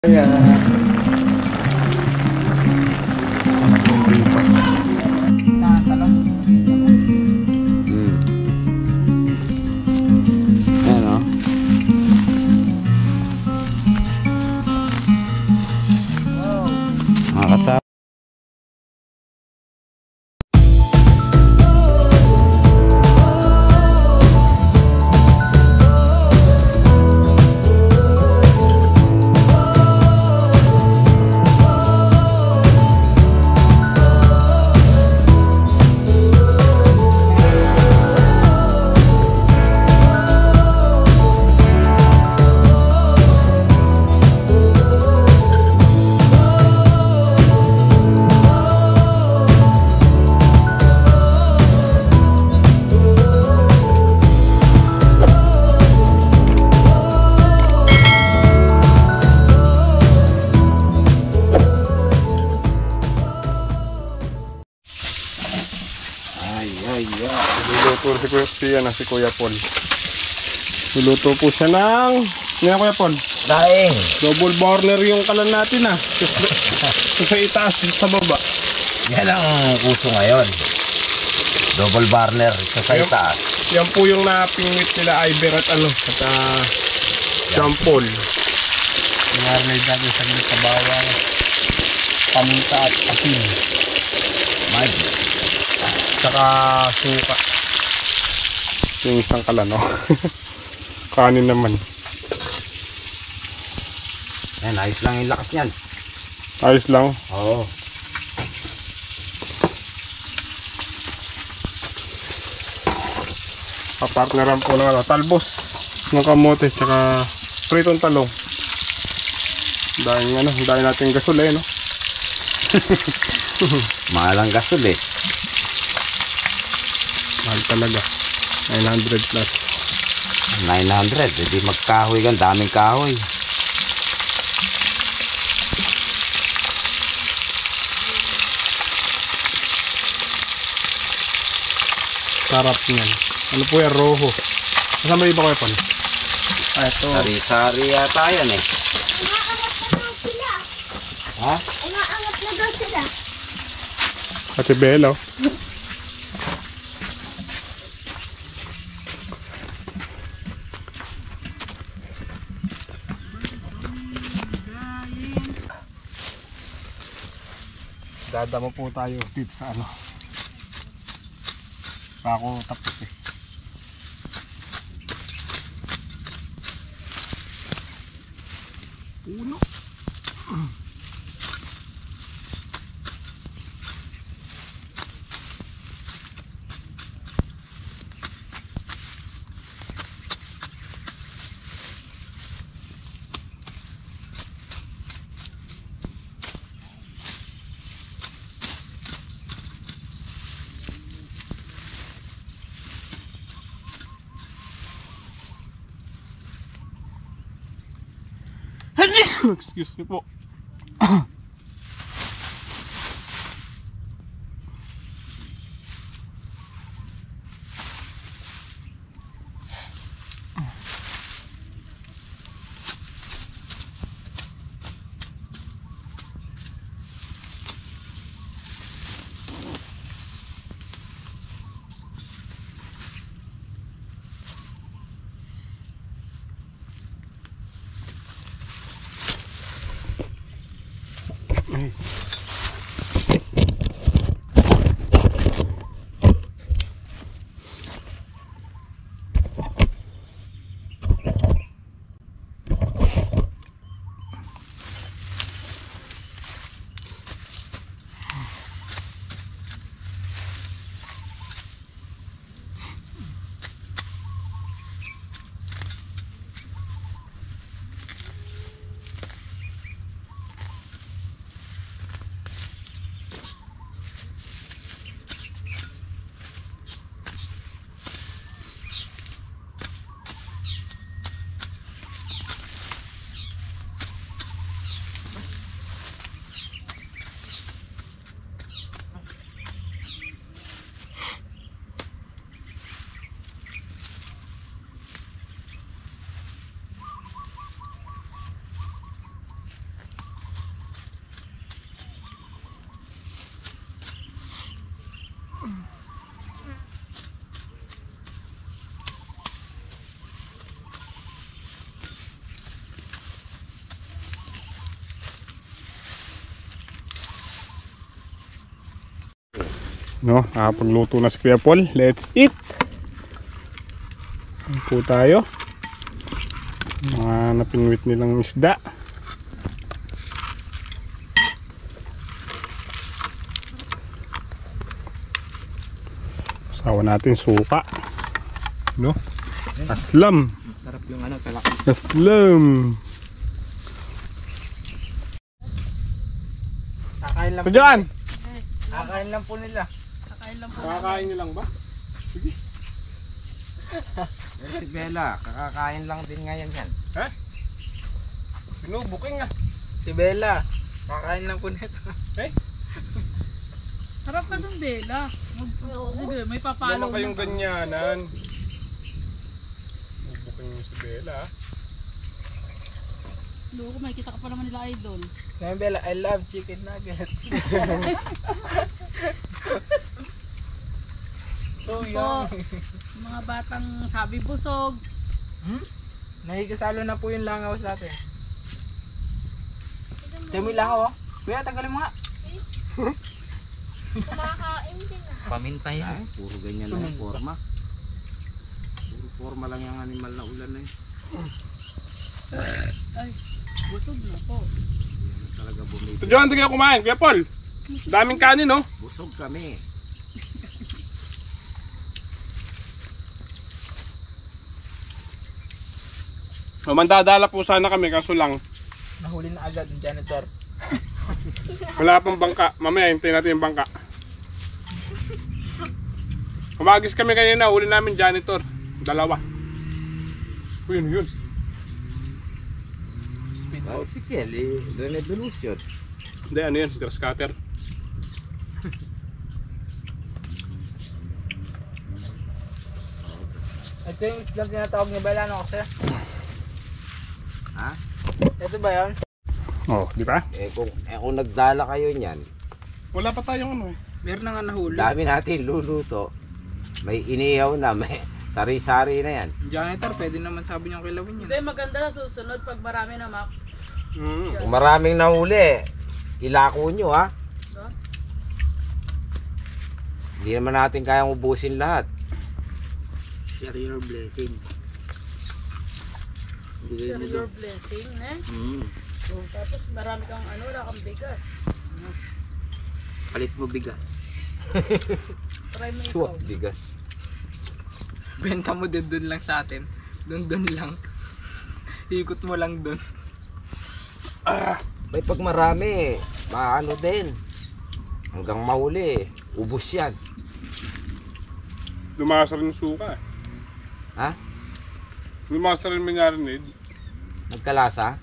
Ayan. Ayan o. Mga kasama. Luluto si Kuya Paul. Luluto po siya ng Kuya Paul? Daing. Double burner yung kalan natin sa itaas, sa baba. Yan ang uso ngayon. Double burner sa itaas. Yan po yung napingwit nila Iber at Jean Paul. Marinate natin saglit sa bawang, paminta at asin. Magic. Tsaka suka. Yung isang kalan, no? Kanin naman. Yan, ayos lang yung lakas niyan. Ayos lang? Oo. Kapartneran po ng talbos ng kamote tsaka pritong talong. Dahil natin gasol no? Mahal ang gasol eh. Mahal talaga. 900 plus. 900, hindi magkahoy gan, daming kahoy. Sarap niyan. Ano po yan? Rojo. Kasama iba ko yan? Ito. Sari-sari yata yan eh. Ha? Umaangat na daw sila. Ate Belo. Dadamo po tayo dito sa Ako tapos eh. Uno. Excuse me po. No, pagluto na si Kuya Paul. Let's eat. Ano po tayo? Mga napingwit nilang isda. Sawa natin suka. No? Aslam. Sarap yung ano, talaki. Aslam. Kakain lang Ito dyan. Kakain lang po nila. Kakain nyo lang ba? Sige. Si Bella, kakakain lang din ngayon yan. Ha? Binubuking ah. Si Bella, kakain lang po nito. Harap ka dun, Bella. Sige, may Wala papalo naman kayong ganyanan. Binubuking nyo si Bella ah. Loko, may kita ka pa naman nila idol. Ngayon Bella, I love chicken nuggets. So Po, mga batang sabi busog. Nakikisalo na po yung langaw sa atin. Tayo mo yung langaw oh. Kuya, tanggalin mo nga. Kumakain din ah. Paminta yan. Puro ganyan lang yung forma. Puro forma lang yung animal na ulan na yun. Ay, busog na po. Yan talaga Ito bumibig. dyan, hindi kayo kumain. Kuya Paul. Daming kanin no? Busog kami. Mandadala po sana kami kaso lang Nahuli na agad yung janitor. wala pang bangka. Mamaya hintayin natin yung bangka. Kumagis kami kanina, huli namin janitor. Dalawa. Yun. Bicycle eh. Revolution. Hindi, ano yun? Grass cutter. Ito yung islang tinatawag ni Bella, ano kasi? Ha? Ito ba yun? Oh, di ba? Kung nagdala kayo niyan, Wala pa tayong ano eh. Meron na nga nahuli. dami natin luluto. May inihaw na, may sari-sari na yan. Yung janitor, pwede naman sabi niyong kilawin yun. Hindi, maganda na susunod pag marami na mak. Kung maraming nahuli, ilako nyo ha. No? Hindi naman natin kayang ubusin lahat. Share your blessing. Share your blessing, eh? Oh, tapos marami kang ano, wala kang bigas. Palit mo bigas. Try mo ikaw. Swak bigas. Benta mo dun lang sa atin. Dun lang. Ikot mo lang dun. May pag marami, maano din. Hanggang mahuli, ubos yan. Lumasa rin yung suka eh. Ha? Lumasa rin yung marinade. Nagkalasa?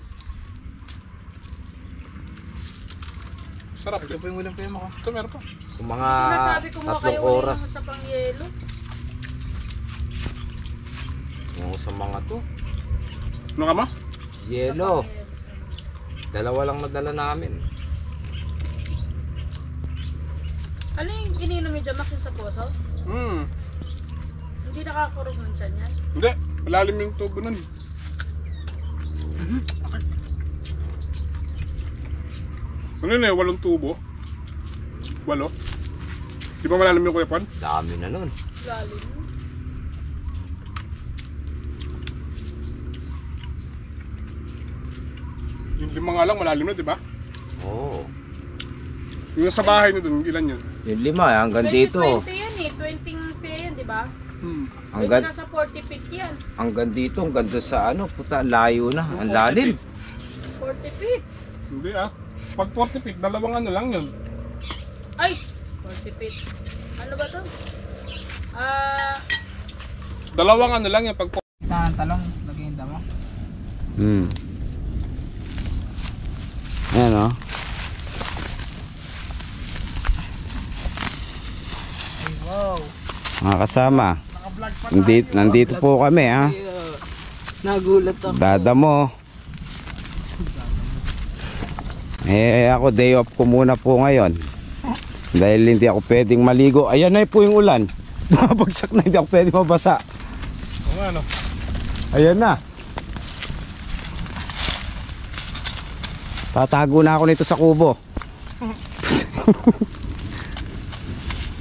Sarap Ito eh. po yung ulam kayo mo ko. Ito meron pa. Kung mga Sinasabi ko mo 3 kayo oras. sa pangyelo. Yung sa mga to. Ano ka ma? Yelo. 2 lang nadala namin. Ano yung ininom ni Jamak yung sa poso? Hindi nakakurog ng tiyan yan. Hindi. Malalim yung tubo nun. Ano yun eh? 8 tubo? 8? Di ba malalim yung Kuya Paul? Dami na nun. Lalim. Yung 5 nga lang malalim na, di ba? Oo. Yung sa bahay na dun, ilan yun? Yung 5 hanggang dito. 20 yan eh. 20 pay yan, di ba? Hanggang, Nasa 40 feet yan. hanggang dito, hanggang doon sa ano, puta, layo na. Ang lalim. 40 feet. Hindi ah. Pag 40 feet, 2 ano lang yun. Ay! 40 feet. Ano ba to? 2 ano lang yun pag Saan talong? Lagyan mo. Ayan o. Ay, wow. Mga kasama. Nandito po kami ha. Nagulat ako. Dada mo. Ako day off ko muna po ngayon. Dahil hindi ako pwedeng maligo. Ayan na po yung ulan. Bumabagsak na, hindi ako pwedeng mabasa. Oo nga no. Ayan na. Tatago na ako nito sa kubo.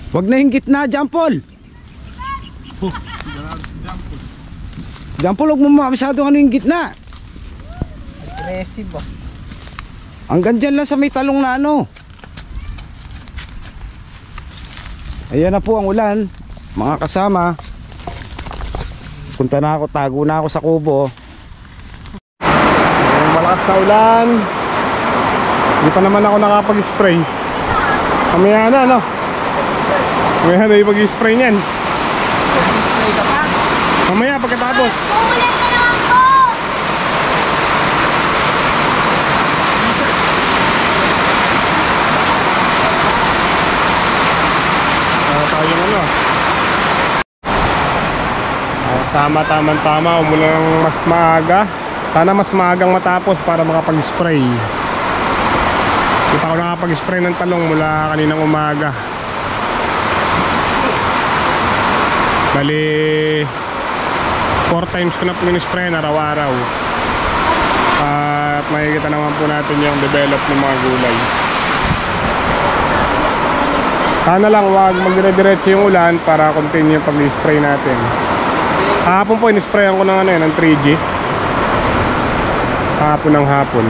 Wag na yung gitna, Jampol. Jampol, huwag mo masyadong ano yung gitna. Aggressive ba? Hanggang dyan lang sa may talong na ano. Ayan na po ang ulan, mga kasama. Punta na ako, tago na ako sa kubo. Malakas na ulan. Hindi pa naman ako nakapag-spray. Mamaya na, no? Mamaya na yung mag-spray niyan. Display ka pa? Mamaya pagkatapos. Uulan na naman po! Tayong ano. Tama. Umulan ng mas maaga. Sana mas maagang matapos para makapag-spray. Hindi pa ako nakapag-spray ng talong mula kaninang umaga. Bali 4 times ko na po in-spray araw-araw. At makikita naman po natin yung develop ng mga gulay. Sana lang wag magdire-diretso yung ulan para continue pag-spray natin. Hapon po in-sprayan ko ng ano yun, ng 3G. Hapon ng hapon.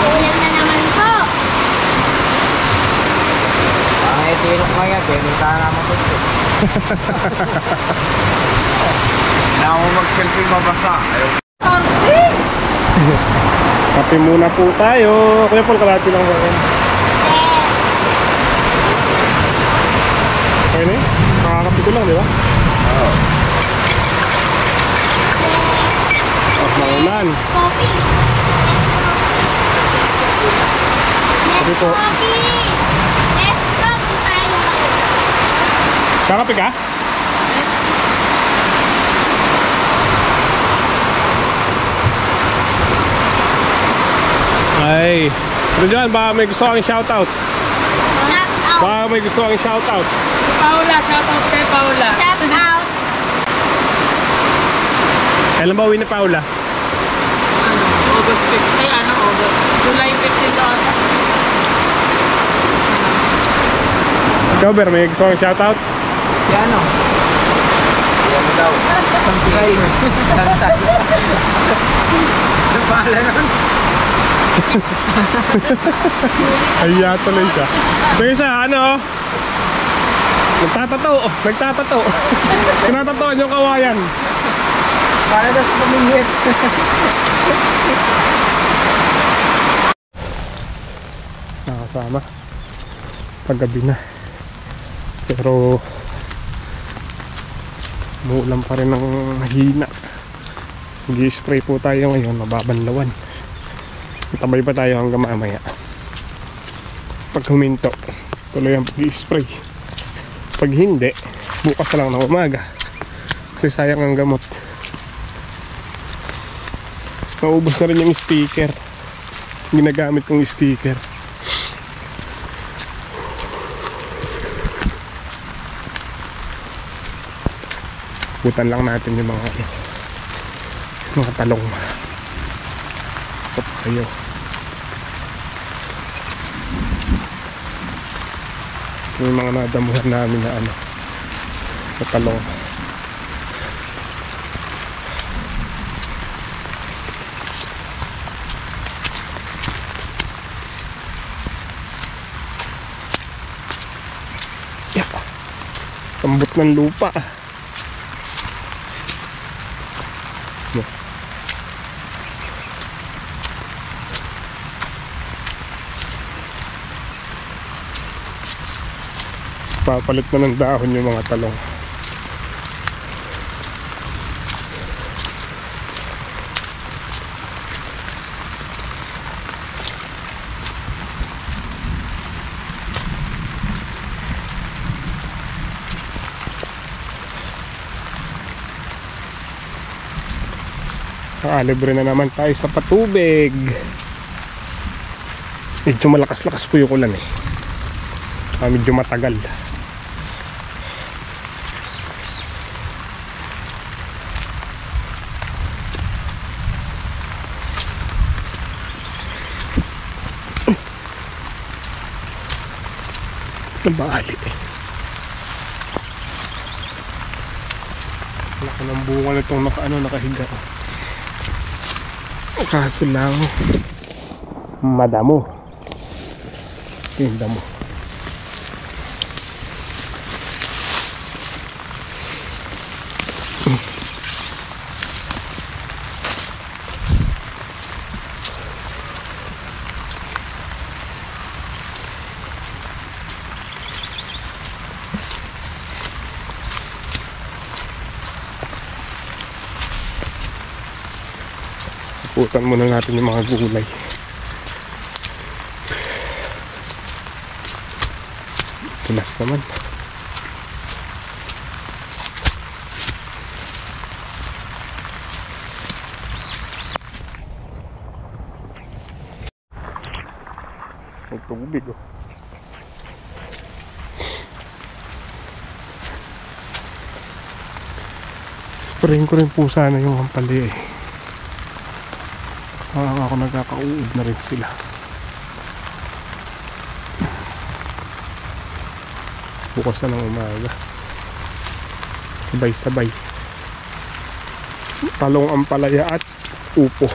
Uulan na naman po! Ang itilok mo yan, pinunta naman ko ito. Na ako mag-selfie mabasa. Kape muna po tayo. Kuya Paul, kalahati lang sa akin. Okay na yun? Nakakape ko lang, di ba? Oo. At maulan. Coffee! Sabi po. Coffee! Let's coffee tayo! Kakape ka? Ay, ano dyan? Baka may gusto kang shoutout. Shout out! Baka may gusto kang shoutout. Paula, shout out kay Paula. Shout out! Kailan ba uwi na Paula? August 15. Ay, August? July 15 daw ata. Ikaw, Ber, may gusto kang shoutout? Yan o. Yan mo daw. Subscribers. Ano pala nun? Ay, tuloy siya. Ito isa, ano? Nagtatato. Tinatatuan yung kawayan. Para daw sa pamingit. Nakasama. Paggabi na. Pero umuulan pa rin ng hina. Mag-i-spray po tayo ngayon, mababanlawan. Tabay pa tayo hanggang mamaya. Pag huminto, tuloy ang pag-i-spray. Pag hindi, bukas na lang ng umaga. Kasi sayang ang gamot. Naubos na rin yung sticker. Ginagamit kong sticker. Butan lang natin yung mga talong. Ayo. Yung mga nadamuhan namin na ano, na talong. Yeah. Tambot ng lupa. Papalit na ng dahon yung mga talong. Libre na naman tayo sa patubig. Medyo malakas-lakas po yung ulan eh. Medyo matagal. Nabali. Laki ng bunga nitong nakahiga. Kaso lang madamo. Tinda mo. Putan muna natin yung mga gulay. Tulas naman. May tubig oh. Sprayin ko rin po sana yung hampali eh. Ako nagkakauod na rin sila. Bukas na ng umaga. Sabay-sabay. Talong ampalaya at upo.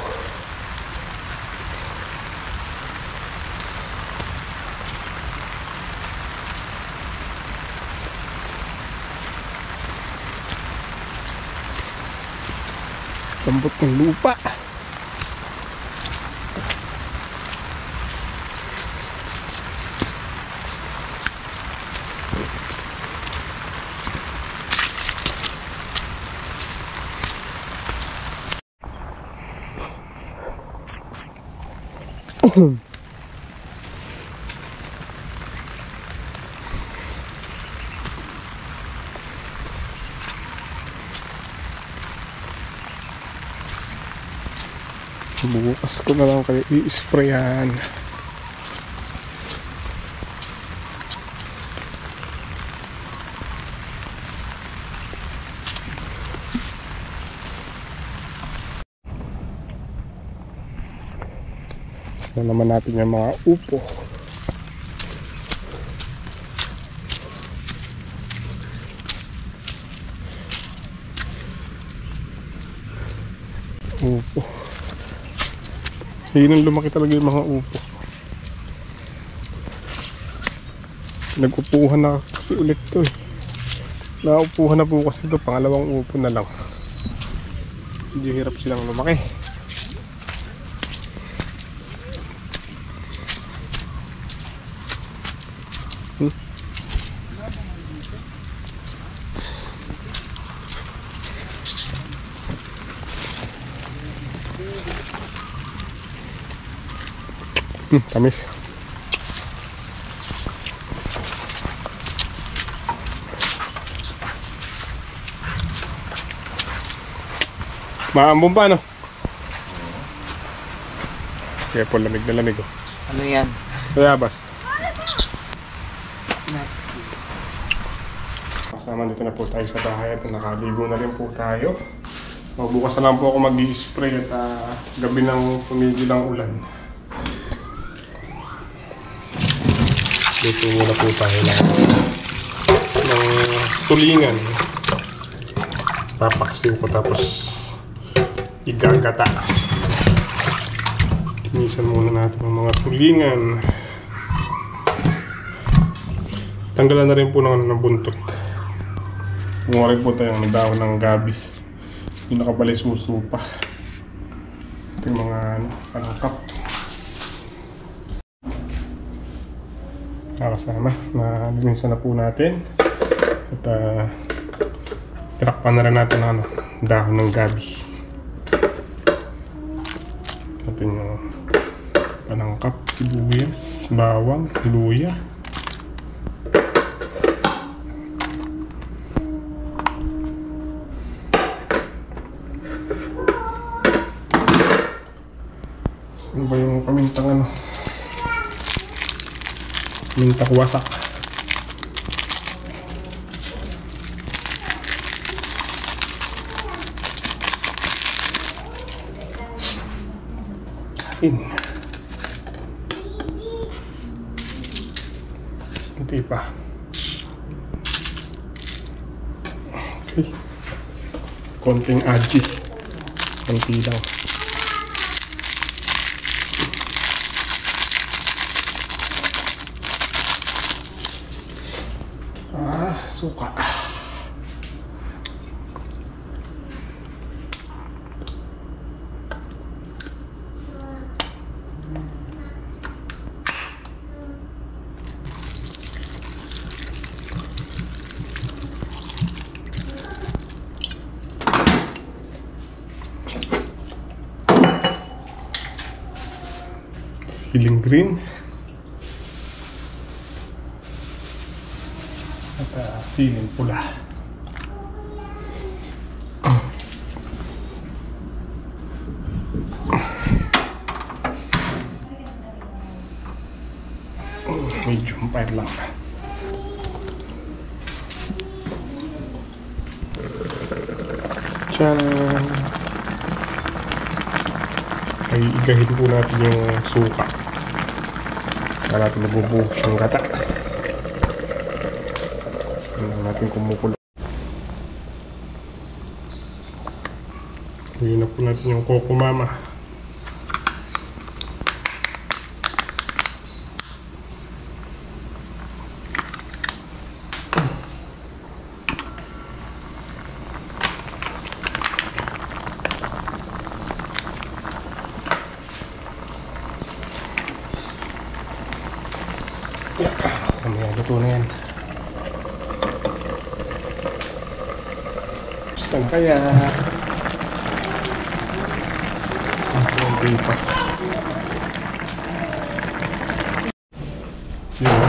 Lambot ng lupa. Bukas ko na lang kayo i-sprayan. Ito naman natin yung mga upo. Upo. Hindi nang lumaki talaga yung mga upo. Nag-upuhan na kasi ulit to eh. Naupuhan na po kasi ito. Pangalawang upo na lang. Hindi hirap silang lumaki. Tamis. Maambong pa no? Kaya po lamig na lamig oh. Ano yan? Bayabas. Kasama dito na po tayo sa bahay at nakaligo na rin po tayo. Bukas na lang po ako mag-i-spray at gabi ng tumigil ang ulan. Dito muna po tayo ng tulingan. Papaksiw ko tapos igagata. Kinisan muna natin ang mga tulingan. Tanggalan na rin po ng buntot. Kumuha rin po tayo ng dahon ng gabi. Yung nakabalisuso pa. Ito yung mga panangkap. Kasama na nilinisan na po natin at tinakpan na rin natin ng dahon ng gabi. Natin yung panangkap, sibuyas, bawang, luya. Ano ba yung pamintang mintak wasak. Asin. Hindi pa. Okay. Konting aji. Konti lang. Suka. Siling green. At siling pula. Medium fire lang. Tiyaan! Ay igahin po natin yung suka. Para natin nabubuhos yung gata. Tingnan natin kumukulo. Ngayon na po natin yung Coco Mama. Mamaya luto na yan. Saan kaya? Hindi pa. Yun.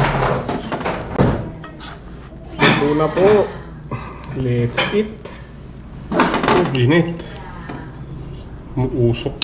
Luto na po. Let's eat. Oh, ginit. Umuusok.